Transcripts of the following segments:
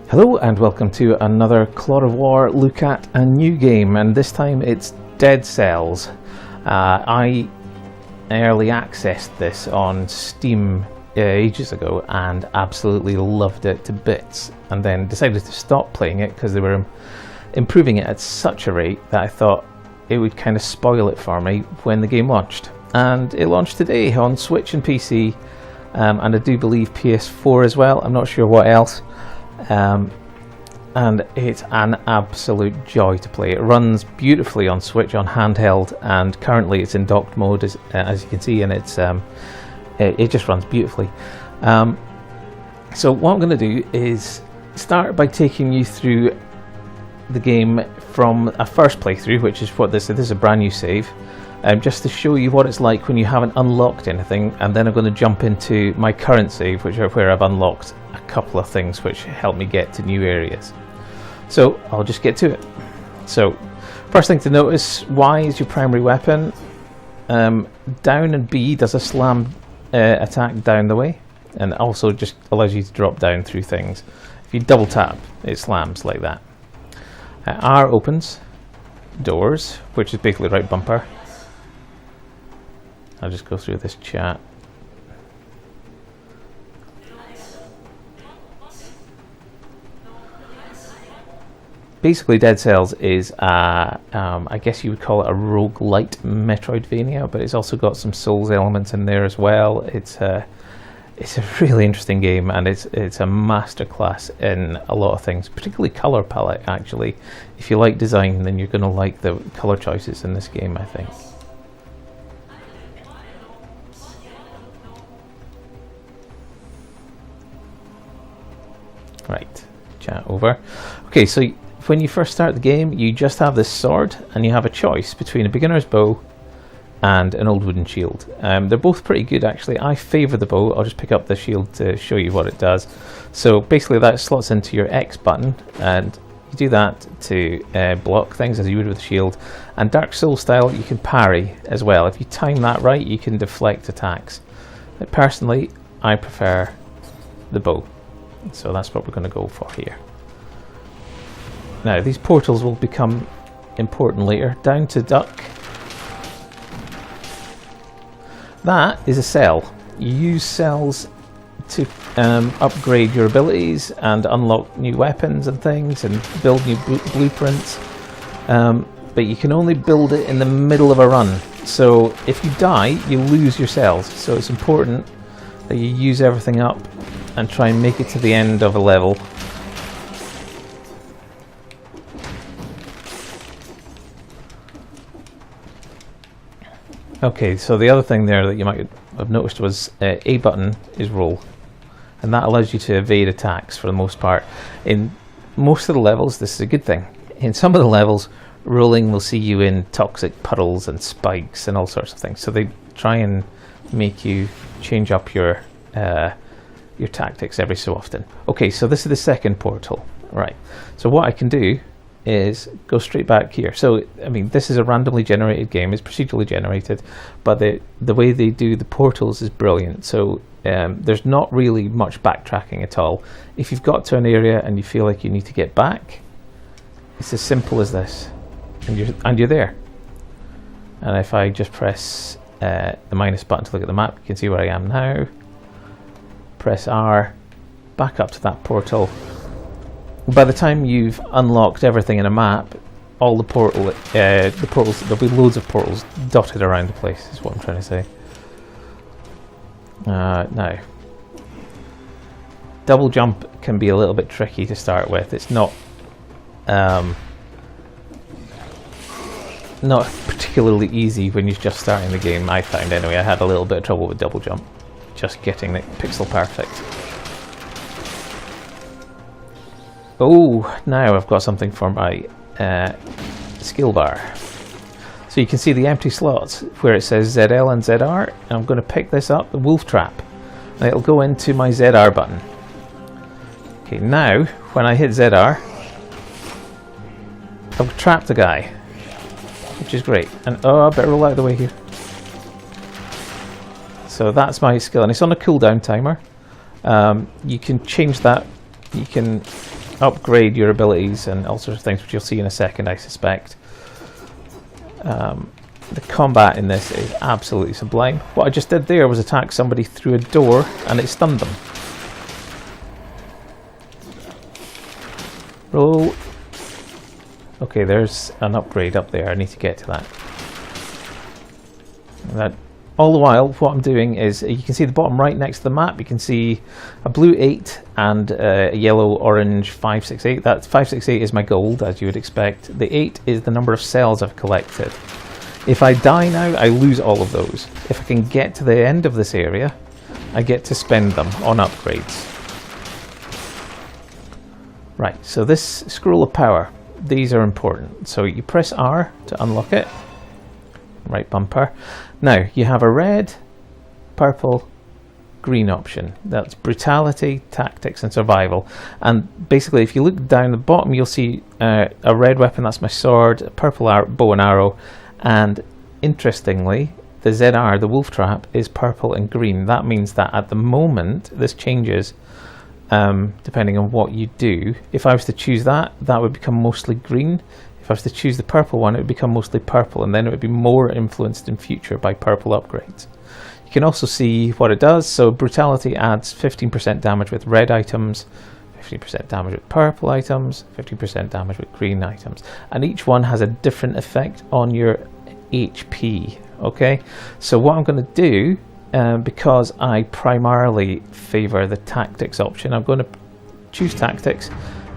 Hello and welcome to another Clod of War look at a new game, and this time it's Dead Cells. I early accessed this on Steam ages ago and absolutely loved it to bits, and then decided to stop playing it because they were improving it at such a rate that I thought it would kind of spoil it for me when the game launched. And it launched today on Switch and PC, and I do believe PS4 as well. I'm not sure what else. And it's an absolute joy to play. It runs beautifully on Switch on handheld, and currently it's in docked mode as you can see, and it just runs beautifully. So what I'm going to do is start by taking you through the game from a first playthrough, which is what this is, a brand new save, just to show you what it's like when you haven't unlocked anything, and then I'm going to jump into my current save, where I've unlocked a couple of things which help me get to new areas. So I'll just get to it. So first thing to notice, Y is your primary weapon. Down and B does a slam attack down the way, and also just allows you to drop down through things. If you double tap, it slams like that. R opens doors, which is basically right bumper. I'll just go through this chat. Basically, Dead Cells is, I guess you would call it a roguelite metroidvania, but it's also got some Souls elements in there as well. It's a really interesting game, and it's a masterclass in a lot of things, particularly color palette. Actually, if you like design, then you're going to like the color choices in this game, I think. Right, chat over. Okay, so when you first start the game, you just have this sword, and you have a choice between a beginner's bow and an old wooden shield. They're both pretty good, actually. I favour the bow. I'll just pick up the shield to show you what it does. So basically that slots into your X button, and you do that to block things as you would with the shield. And Dark Souls style, you can parry as well. If you time that right, you can deflect attacks. But personally, I prefer the bow. So that's what we're going to go for here. Now, these portals will become important later. Down to duck. That is a cell. You use cells to upgrade your abilities and unlock new weapons and things and build new blueprints. But you can only build it in the middle of a run. So if you die, you lose your cells. So it's important that you use everything up and try and make it to the end of a level. Okay, so the other thing there that you might have noticed was A button is roll, and that allows you to evade attacks for the most part. In most of the levels, this is a good thing. In some of the levels, rolling will see you in toxic puddles and spikes and all sorts of things. So they try and make you change up your tactics every so often. Okay, so this is the second portal. Right, so what I can do is go straight back here. So, I mean, this is a randomly generated game. It's procedurally generated, but the way they do the portals is brilliant. So there's not really much backtracking at all. If you've got to an area and you feel like you need to get back, it's as simple as this, and you're there. And if I just press the minus button to look at the map, you can see where I am now. Press R, back up to that portal. By the time you've unlocked everything in a map, all the portals, there'll be loads of portals dotted around the place, is what I'm trying to say. Now, double jump can be a little bit tricky to start with. It's not particularly easy when you're just starting the game, I found anyway. I had a little bit of trouble with double jump, just getting it pixel perfect. Oh, now I've got something for my skill bar. So you can see the empty slots where it says ZL and ZR. And I'm going to pick this up, the wolf trap, and it'll go into my ZR button. Okay, now when I hit ZR, I've trapped a guy, which is great. And oh, I better roll out of the way here. So that's my skill, and it's on a cooldown timer. You can change that. You can upgrade your abilities and all sorts of things, which you'll see in a second, I suspect. The combat in this is absolutely sublime. What I just did there was attack somebody through a door and it stunned them. Roll. Okay, there's an upgrade up there. I need to get to that. All the while, what I'm doing is, you can see the bottom right next to the map, you can see a blue 8 and a yellow-orange 568. That 568 is my gold, as you would expect. The 8 is the number of cells I've collected. If I die now, I lose all of those. If I can get to the end of this area, I get to spend them on upgrades. Right, so this Scroll of Power, these are important. So you press R to unlock it. Right bumper. Now you have a red, purple, green option. That's brutality, tactics and survival. And basically if you look down the bottom you'll see a red weapon, that's my sword, a purple bow and arrow, and interestingly the ZR, the wolf trap, is purple and green. That means that at the moment this changes depending on what you do. If I was to choose that would become mostly green. If I was to choose the purple one, it would become mostly purple, and then it would be more influenced in future by purple upgrades. You can also see what it does. So brutality adds 15% damage with red items, 50% damage with purple items, 50% damage with green items, and each one has a different effect on your HP. Okay, so what I'm going to do, because I primarily favour the tactics option, I'm going to choose tactics.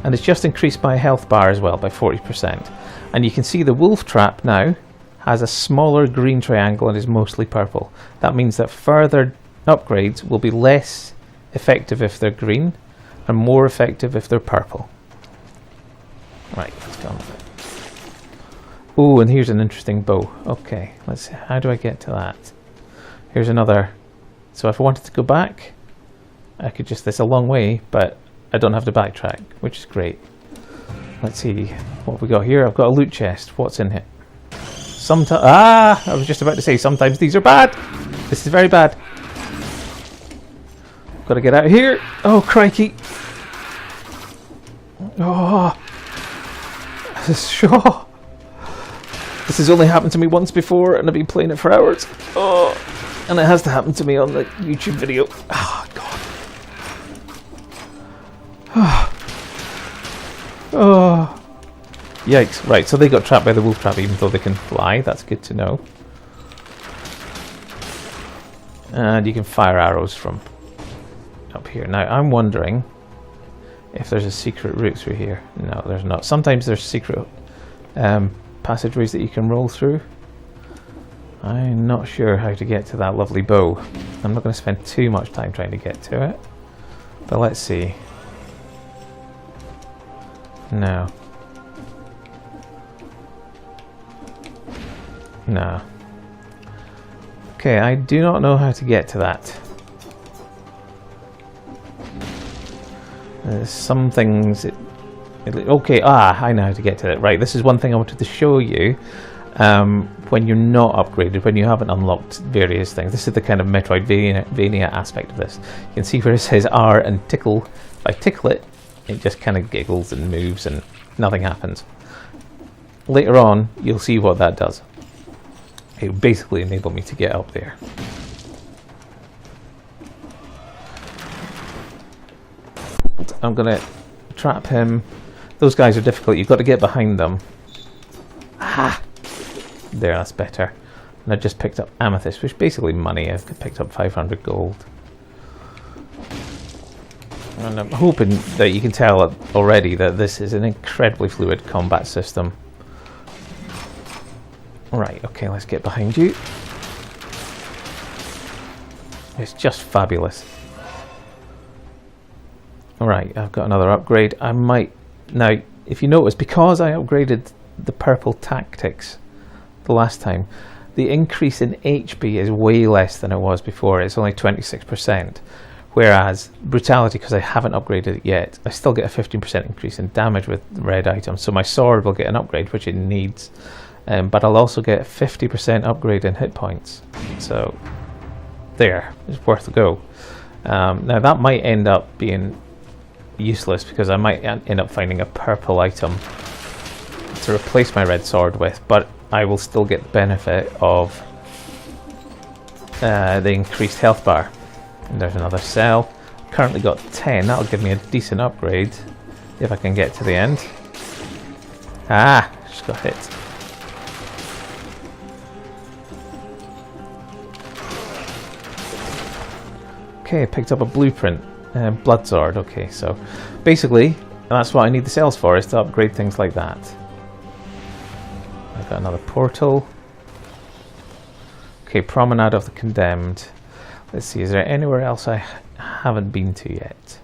And it's just increased my health bar as well by 40%. And you can see the wolf trap now has a smaller green triangle and is mostly purple. That means that further upgrades will be less effective if they're green and more effective if they're purple. Right, let's go on with it. Oh, and here's an interesting bow. Okay, let's see. How do I get to that? Here's another. So if I wanted to go back, I could just, this a long way, but I don't have to backtrack, which is great. Let's see what we got here. I've got a loot chest. What's in it? Sometimes, I was just about to say sometimes these are bad. This is very bad. Got to get out of here. Oh, crikey. Oh. Sure. This has only happened to me once before and I've been playing it for hours. Oh. And it has to happen to me on the YouTube video. Oh, God. Oh, yikes. Right, so they got trapped by the wolf trap even though they can fly. That's good to know. And you can fire arrows from up here. Now I'm wondering if there's a secret route through here. No, there's not. Sometimes there's secret passageways that you can roll through. I'm not sure how to get to that lovely bow. I'm not going to spend too much time trying to get to it, but let's see. No. No. Okay, I do not know how to get to that. There's some things... okay, I know how to get to it. Right, this is one thing I wanted to show you. When you're not upgraded, when you haven't unlocked various things. This is the kind of metroidvania aspect of this. You can see where it says R and tickle. If I tickle it, it just kind of giggles and moves and nothing happens. Later on, you'll see what that does. It will basically enable me to get up there. I'm going to trap him. Those guys are difficult. You've got to get behind them. Ah! There, that's better. And I just picked up amethyst, which is basically money. I've picked up 500 gold. And I'm hoping that you can tell already that this is an incredibly fluid combat system. Right, okay, let's get behind you. It's just fabulous. Alright, I've got another upgrade. I might... Now, if you notice, because I upgraded the purple tactics the last time, the increase in HP is way less than it was before. It's only 26%. Whereas brutality, because I haven't upgraded it yet, I still get a 15% increase in damage with red items. So my sword will get an upgrade, which it needs. But I'll also get a 50% upgrade in hit points. So there, it's worth a go. Now that might end up being useless because I might end up finding a purple item to replace my red sword with, but I will still get the benefit of the increased health bar. And there's another cell. Currently got 10. That'll give me a decent upgrade if I can get to the end. Ah, just got hit. Okay, picked up a blueprint. Blood sword. Okay, so basically that's what I need the cells for, is to upgrade things like that. I've got another portal. Okay, Promenade of the Condemned. Let's see, is there anywhere else I haven't been to yet?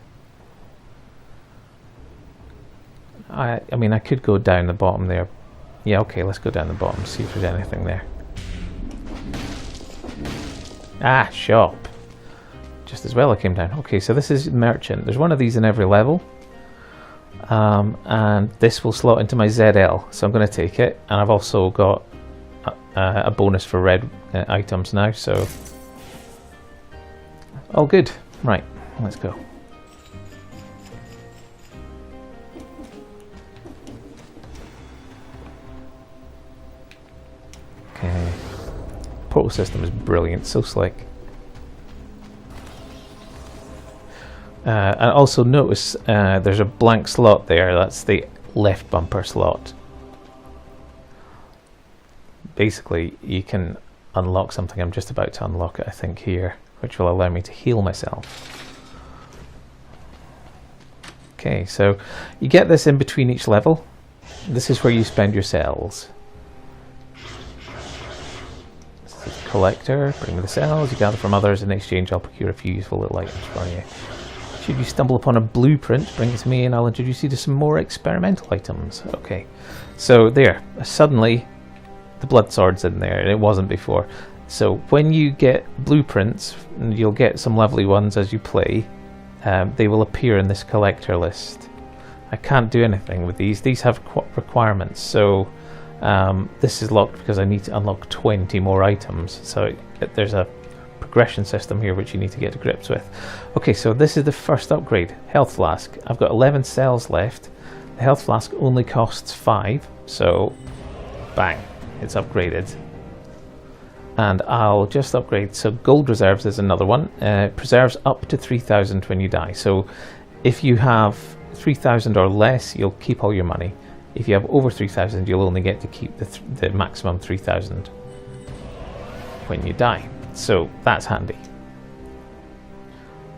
I mean, I could go down the bottom there. Yeah, okay, let's go down the bottom, see if there's anything there. Ah, shop. Just as well I came down. Okay, so this is merchant. There's one of these in every level. And this will slot into my ZL, so I'm going to take it. And I've also got a bonus for red items now, so all good. Right, let's go. Okay, portal system is brilliant, so slick. And also notice there's a blank slot there. That's the left bumper slot. Basically, you can unlock something. I'm just about to unlock it, I think, here, which will allow me to heal myself. Okay, so you get this in between each level. This is where you spend your cells. This is the collector. Bring me the cells you gather from others. In exchange, I'll procure a few useful little items for you. Should you stumble upon a blueprint, bring it to me and I'll introduce you to some more experimental items. Okay, so there, suddenly the blood sword's in there, and it wasn't before. So when you get blueprints, and you'll get some lovely ones as you play, they will appear in this collector list. I can't do anything with these. These have requirements, so this is locked because I need to unlock 20 more items. So there's a progression system here which you need to get to grips with. Okay, so this is the first upgrade. Health flask. I've got 11 cells left. The health flask only costs 5, so bang, it's upgraded. And I'll just upgrade. So gold reserves is another one. Preserves up to 3,000 when you die. So if you have 3,000 or less, you'll keep all your money. If you have over 3,000, you'll only get to keep the maximum 3,000 when you die. So that's handy.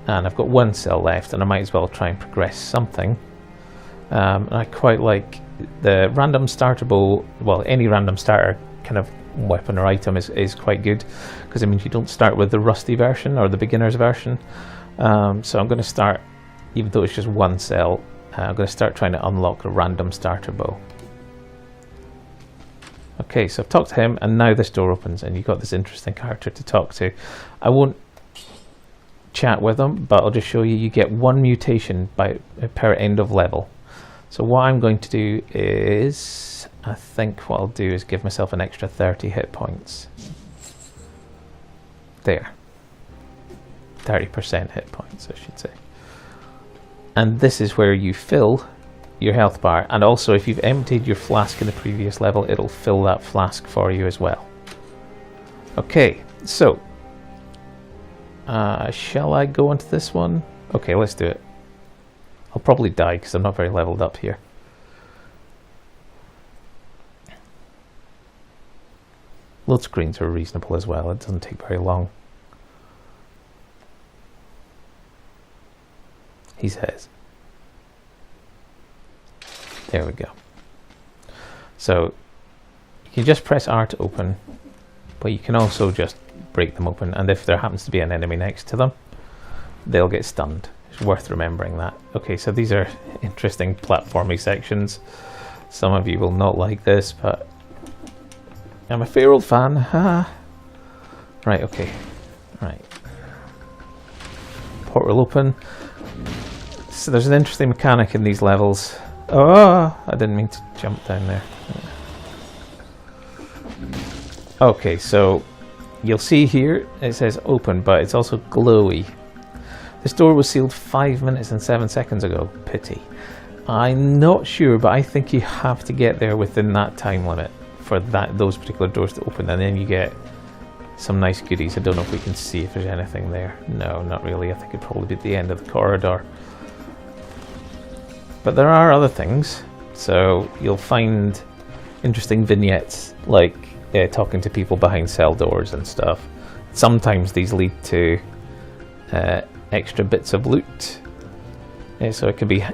And I've got 1 cell left, and I might as well try and progress something. And I quite like the random starter bow. Well, any random starter kind of weapon or item is quite good, because it means you don't start with the rusty version or the beginner's version. So I'm going to start, even though it's just 1 cell, I'm going to start trying to unlock a random starter bow. Okay, so I've talked to him, and now this door opens, and you've got this interesting character to talk to. I won't chat with him, but I'll just show you. You get 1 mutation per end of level. So what I'm going to do is, I think what I'll do is give myself an extra 30 hit points. There. 30% hit points, I should say. And this is where you fill your health bar, and also if you've emptied your flask in the previous level, it'll fill that flask for you as well. Okay, so shall I go into this one? Okay, let's do it. I'll probably die because I'm not very leveled up here. Load screens are reasonable as well. It doesn't take very long. He says. There we go. So you can just press R to open, but you can also just break them open, and if there happens to be an enemy next to them, they'll get stunned. It's worth remembering that. Okay, so these are interesting platforming sections. Some of you will not like this, but I'm a fair old fan. Right, okay. Right. Port will open. So there's an interesting mechanic in these levels. Oh, I didn't mean to jump down there. Okay, so you'll see here it says open, but it's also glowy. This door was sealed 5 minutes and 7 seconds ago. Pity. I'm not sure, but I think you have to get there within that time limit for those particular doors to open, and then you get some nice goodies. I don't know if we can see if there's anything there. No, not really. I think it'd probably be at the end of the corridor. But there are other things. So you'll find interesting vignettes, like talking to people behind cell doors and stuff. Sometimes these lead to extra bits of loot. So it could be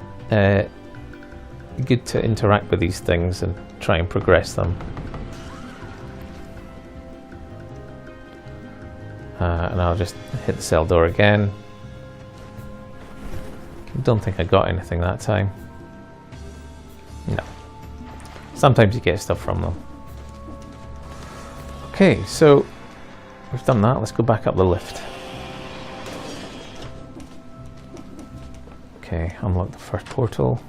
good to interact with these things and try and progress them. And I'll just hit the cell door again. Don't think I got anything that time. No. Sometimes you get stuff from them. Okay, so we've done that. Let's go back up the lift. Okay, unlock the first portal.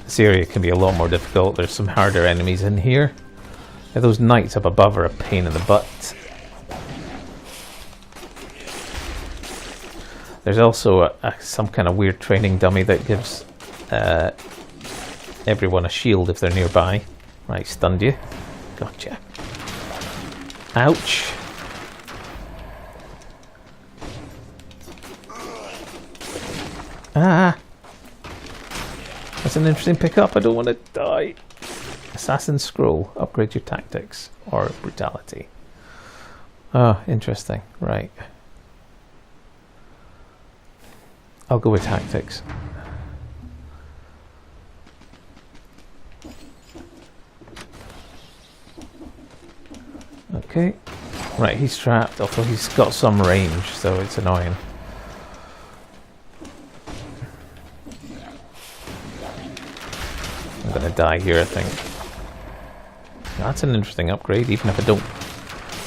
This area can be a lot more difficult. There's some harder enemies in here. Those knights up above are a pain in the butt. There's also some kind of weird training dummy that gives everyone a shield if they're nearby. Right, stunned you. Gotcha. Ouch. Ah! That's an interesting pickup. I don't want to die. Assassin's Scroll. Upgrade your tactics or brutality. Oh, interesting. Right. I'll go with tactics. Okay. Right, he's trapped, although he's got some range, so it's annoying. I'm gonna die here, I think. That's an interesting upgrade, even if I don't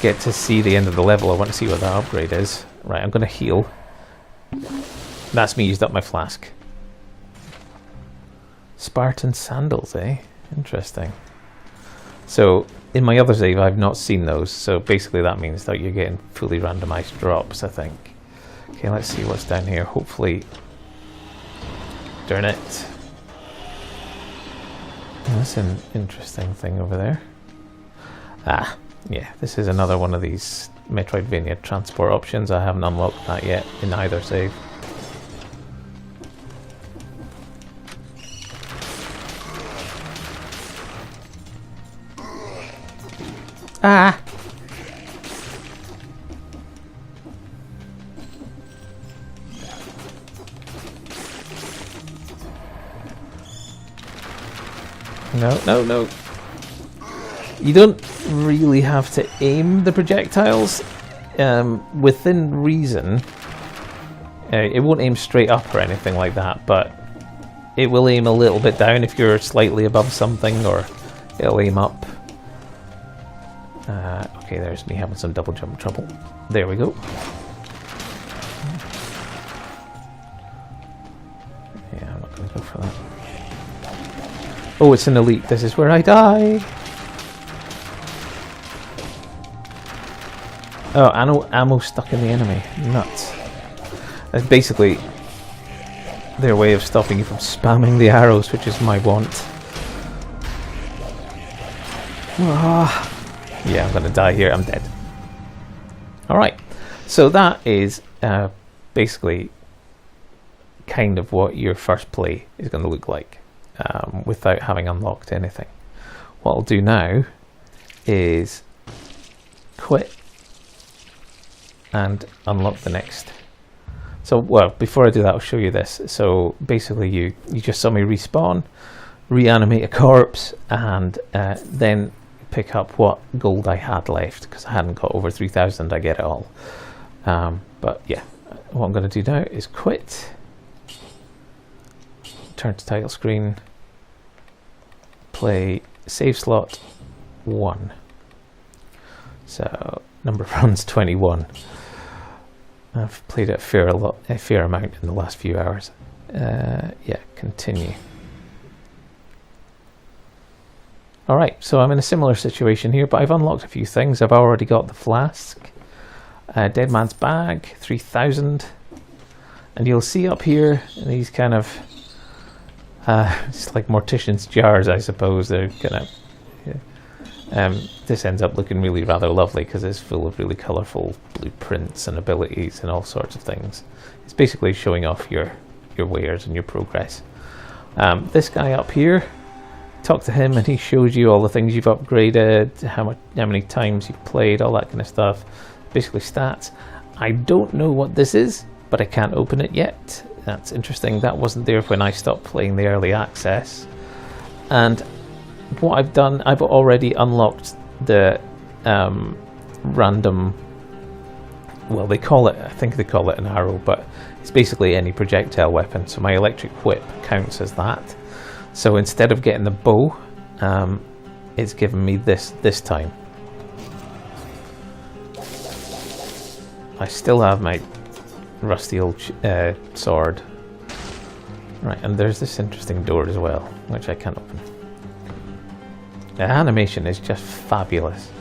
get to see the end of the level. I want to see what that upgrade is. Right, I'm gonna heal. That's me used up my flask. Spartan sandals, eh? Interesting. So, in my other save, I've not seen those. So basically that means that you're getting fully randomized drops, I think. Okay, let's see what's down here. Hopefully... Darn it. That's an interesting thing over there. Ah, yeah, this is another one of these Metroidvania transport options. I haven't unlocked that yet in either save. Ah! No, no, no. You don't really have to aim the projectiles within reason. It won't aim straight up or anything like that, but it will aim a little bit down if you're slightly above something, or it'll aim up. Okay, there's me having some double jump trouble. There we go. Yeah, I'm not going to go for that. Oh, it's an elite. This is where I die. Oh, ammo stuck in the enemy. Nuts. That's basically their way of stopping you from spamming the arrows, which is my want. Ah. Yeah, I'm going to die here. I'm dead. Alright, so that is basically kind of what your first play is going to look like without having unlocked anything. What I'll do now is quit and unlock the next. So, well, before I do that, I'll show you this. So basically you just saw me respawn, reanimate a corpse, and then pick up what gold I had left, because I hadn't got over 3,000. I get it all. But yeah, what I'm going to do now is quit, turn to title screen, play save slot 1. So number of runs 21. I've played it a fair amount in the last few hours. Yeah, continue. Alright, so I'm in a similar situation here, but I've unlocked a few things. I've already got the flask. Dead Man's Bag, 3,000. And you'll see up here these kind of, it's like mortician's jars, I suppose. They're kind of, this ends up looking really rather lovely because it's full of really colourful blueprints and abilities and all sorts of things. It's basically showing off your wares and your progress. This guy up here, talk to him and he shows you all the things you've upgraded, how many times you've played, all that kind of stuff. Basically stats. I don't know what this is, but I can't open it yet. That's interesting. That wasn't there when I stopped playing the early access. And what I've done, I've already unlocked the random, well, they call it, I think they call it an arrow, but it's basically any projectile weapon. So my electric whip counts as that. So instead of getting the bow, it's given me this time. I still have my rusty old sword. Right, and there's this interesting door as well, which I can't open. The animation is just fabulous.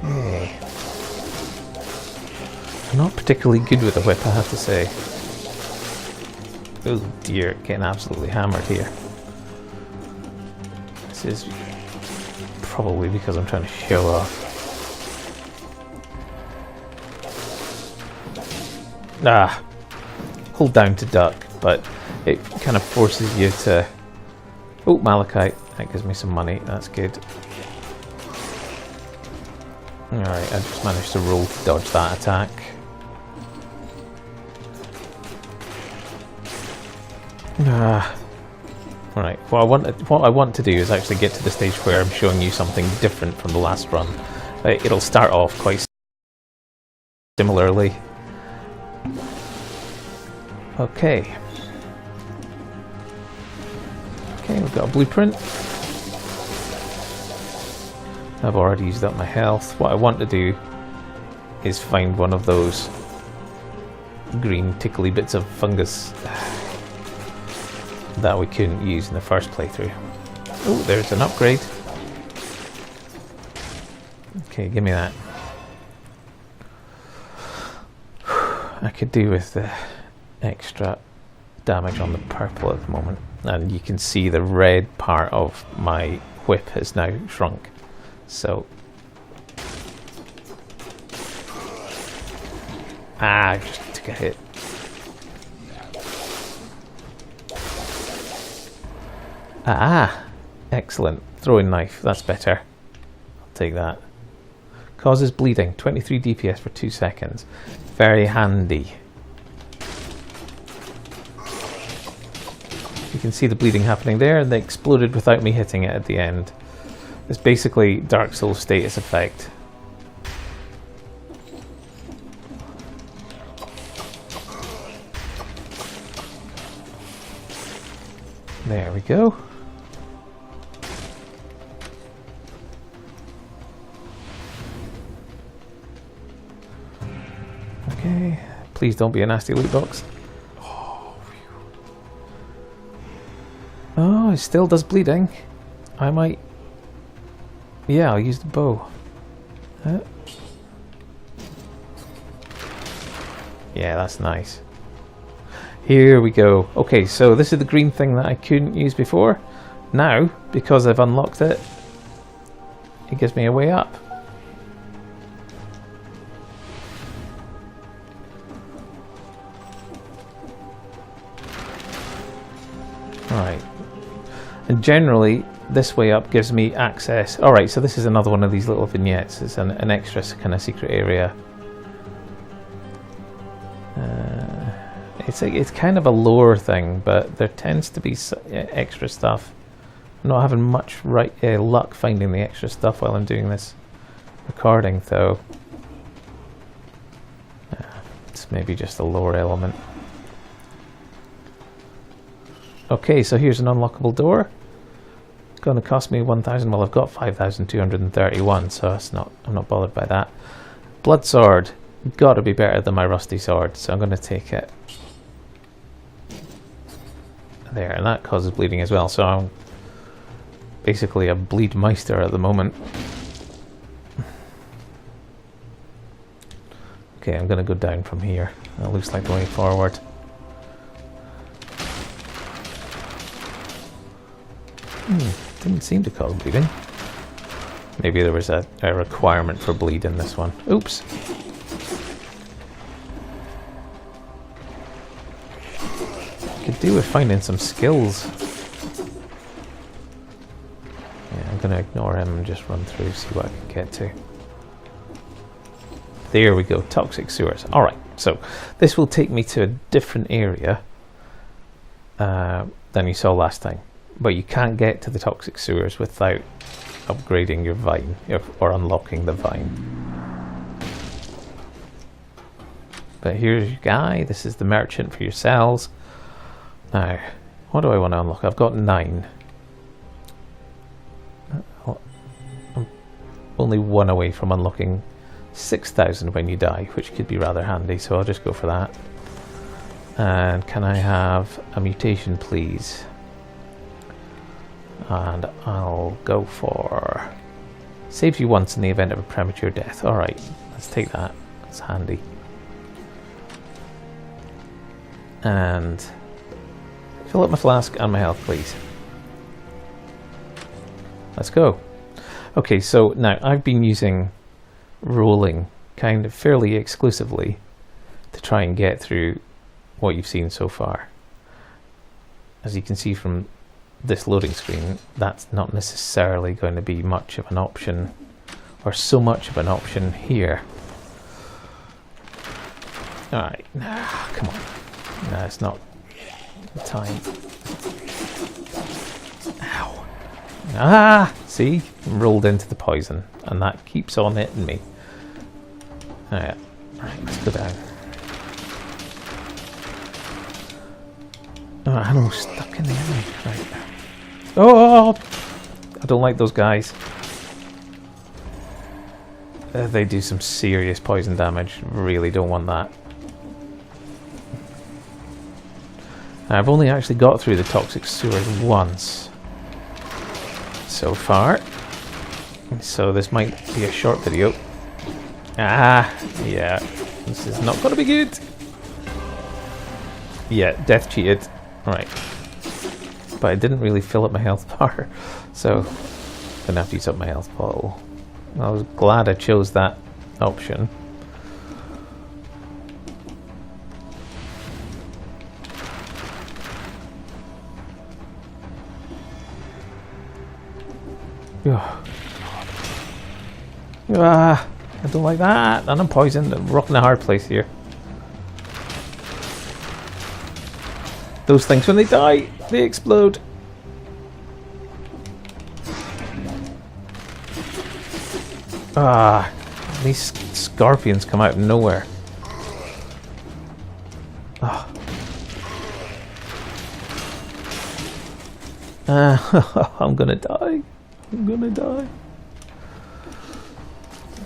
Okay. I'm not particularly good with the whip, I have to say. Oh dear, getting absolutely hammered here. This is probably because I'm trying to show off. Hold down to duck, but it kind of forces you to... Oh, malachite. That gives me some money. That's good. Alright, I just managed to roll to dodge that attack. Alright, what I want to do is actually get to the stage where I'm showing you something different from the last run. It'll start off quite similarly. Okay. Okay, we've got a blueprint. I've already used up my health. What I want to do is find one of those green tickly bits of fungus that we couldn't use in the first playthrough. Oh, there's an upgrade. Okay, give me that. I could do with the extra damage on the purple at the moment. And you can see the red part of my whip has now shrunk. So... I just took a hit. Excellent. Throwing knife, that's better. I'll take that. Causes bleeding, 23 DPS for 2 seconds. Very handy. You can see the bleeding happening there, and they exploded without me hitting it at the end. It's basically Dark Souls status effect. There we go. Okay, please don't be a nasty loot box. Oh, it still does bleeding. I might... Yeah, I'll use the bow. Yeah, that's nice. Here we go. Okay, so this is the green thing that I couldn't use before. Now, because I've unlocked it, it gives me a way up. Alright. And generally, this way up gives me access. Alright, so this is another one of these little vignettes. It's an extra kind of secret area. It's kind of a lore thing, but there tends to be extra stuff. I'm not having much luck finding the extra stuff while I'm doing this recording, though. It's maybe just a lore element. Okay, so here's an unlockable door. Going to cost me 1,000. Well, I've got 5,231, so I'm not bothered by that. Blood sword, got to be better than my rusty sword, so I'm going to take it. There, and that causes bleeding as well, so I'm basically a bleed meister at the moment. Okay, I'm going to go down from here. That looks like the way forward. Didn't seem to cause bleeding. Maybe there was a requirement for bleed in this one. Oops. Could do with finding some skills. Yeah, I'm going to ignore him and just run through, see what I can get to. There we go, toxic sewers. Alright, so this will take me to a different area than you saw last time. But you can't get to the toxic sewers without upgrading your vine, or unlocking the vine. But here's your guy, this is the merchant for your cells. Now, what do I want to unlock? I've got 9. I'm only 1 away from unlocking 6,000 when you die, which could be rather handy, so I'll just go for that. And can I have a mutation, please? And I'll go for... Saves you once in the event of a premature death. Alright, let's take that. That's handy. And... fill up my flask and my health, please. Let's go. Okay, so now I've been using rolling kind of fairly exclusively to try and get through what you've seen so far. As you can see from this loading screen, that's not necessarily going to be much of an option, or so much of an option here. Alright, come on. No, it's not the time. Ow. Ah! See? I'm rolled into the poison, and that keeps on hitting me. Alright, let's go down. Oh, ammo stuck in the enemy. Right. Oh! I don't like those guys. They do some serious poison damage. Really don't want that. I've only actually got through the toxic sewers once so far, so this might be a short video. Ah, yeah, this is not going to be good. Yeah, death cheated. Right, but I didn't really fill up my health bar, so I'm gonna have to use up my health bottle. I was glad I chose that option. Ah, I don't like that, and I'm poisoned. I'm rocking a hard place here. Those things, when they die, they explode. Ah, these scorpions come out of nowhere. Ah. I'm gonna die. I'm gonna die.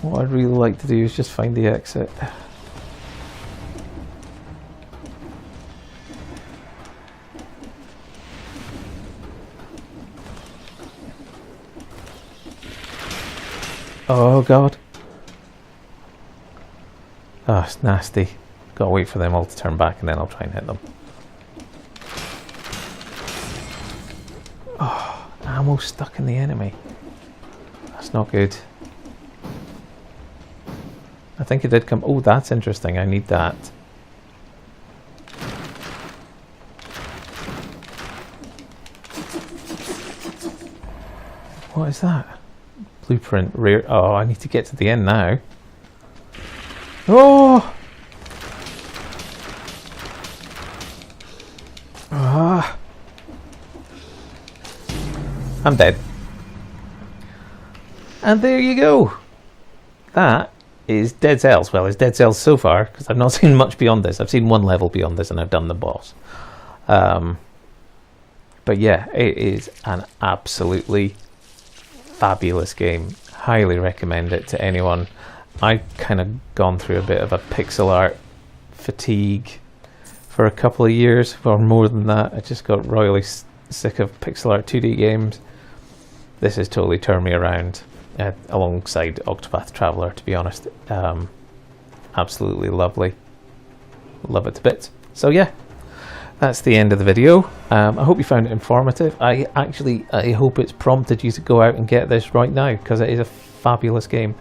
What I'd really like to do is just find the exit. Oh god. Oh, it's nasty. Gotta wait for them all to turn back and then I'll try and hit them. Oh, ammo stuck in the enemy. That's not good. I think it did come... Oh, that's interesting. I need that. What is that? Blueprint rear... Oh, I need to get to the end now. Oh! Ah! I'm dead. And there you go. That is Dead Cells. Well, it's Dead Cells so far, because I've not seen much beyond this. I've seen one level beyond this and I've done the boss. But yeah, it is an absolutely fabulous game. Highly recommend it to anyone. I've kind of gone through a bit of a pixel art fatigue for a couple of years, or more than that. I just got royally sick of pixel art 2D games. This has totally turned me around, alongside Octopath Traveler, to be honest. absolutely lovely. Love it to bits. So yeah, that's the end of the video. I hope you found it informative. I hope it's prompted you to go out and get this right now, because it is a fabulous game.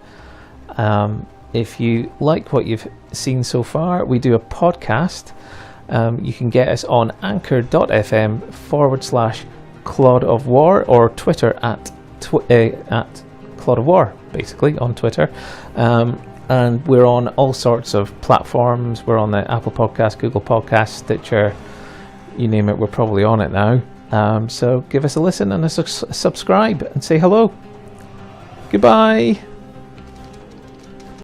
If you like what you've seen so far, we do a podcast. You can get us on anchor.fm/Clod of War, or Twitter at Clod of War, basically, on Twitter. And we're on all sorts of platforms. We're on the Apple Podcast, Google Podcast, Stitcher, you name it, we're probably on it now. So give us a listen and a subscribe and say hello. Goodbye.